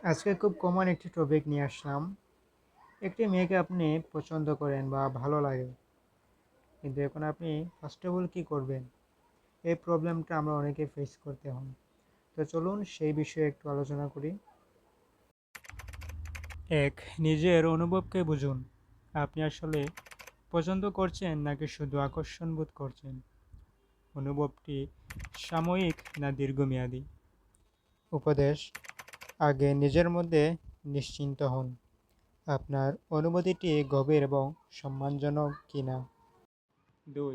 আজকে খুব কমন একটি টপিক নিয়ে আসলাম। একটি মেয়েকে আপনি পছন্দ করেন বা ভালো লাগে, কিন্তু এখন আপনি ফার্স্ট অফ অল কী করবেন? এই প্রবলেমটা আমরা অনেকে ফেস করতে হয়। তো চলুন সেই বিষয়ে একটু আলোচনা করি। এক, নিজের অনুভবকে বুঝুন। আপনি আসলে পছন্দ করছেন নাকি শুধু আকর্ষণ বোধ করছেন? অনুভবটি সাময়িক না দীর্ঘমেয়াদী? উপদেশ: আগে নিজের মধ্যে নিশ্চিন্ত হন, আপনার অনুভূতিটি গভীর এবং সম্মানজনক কিনা। 2,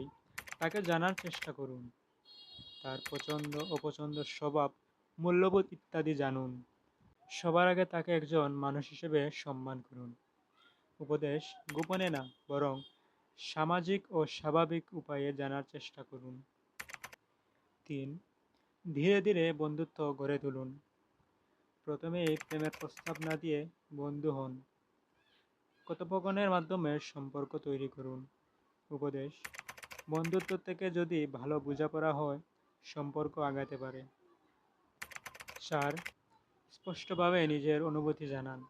তাকে জানার চেষ্টা করুন। তার পছন্দ অপছন্দ, স্বভাব, মূল্যবোধ ইত্যাদি জানুন। সবার আগে তাকে একজন মানুষ হিসেবে সম্মান করুন। উপদেশ: গোপনে না, বরং সামাজিক ও স্বাভাবিক উপায়ে জানার চেষ্টা করুন। 3, ধীরে ধীরে বন্ধুত্ব গড়ে তুলুন। প্রথমে এই প্রেমের প্রস্তাব না দিয়ে বন্ধু হন। কথোপকথনের মাধ্যমে সম্পর্ক তৈরি করুন। উপদেশ: বন্ধুত্ব থেকে যদি ভালো বোঝাপড়া হয়, সম্পর্ক আগাতে পারে। 4, স্পষ্টভাবে নিজের অনুভূতি জানান।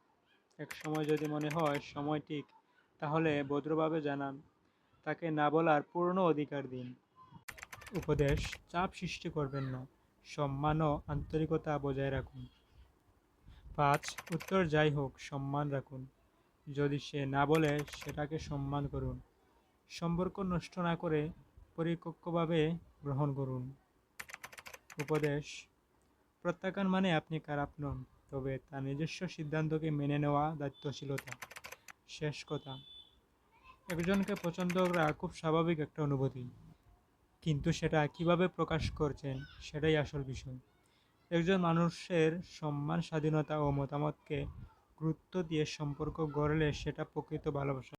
এক সময় যদি মনে হয় সময় ঠিক, তাহলে ভদ্রভাবে জানান। তাকে না বলার পূর্ণ অধিকার দিন। উপদেশ: চাপ সৃষ্টি করবেন না, সম্মান ও আন্তরিকতা বজায় রাখুন। 5, উত্তর যাই হোক সম্মান রাখুন। যদি সে না বলে, সেটাকে সম্মান করুন। সম্পর্ক নষ্ট না করে পরিপক্কভাবে গ্রহণ করুন। উপদেশ: প্রত্যাখ্যান মানে আপনি খারাপ নন, তবে তার নিজস্ব সিদ্ধান্তকে মেনে নেওয়া দায়িত্বশীলতা। শেষ কথা: একজনকে পছন্দ করা খুব স্বাভাবিক একটা অনুভূতি, কিন্তু সেটা কিভাবে প্রকাশ করছেন সেটাই আসল বিষয়। একজন মানুষের সম্মান, স্বাধীনতা ও মতামতকে গুরুত্ব দিয়ে সম্পর্ক গড়লে সেটা প্রকৃত ভালোবাসা।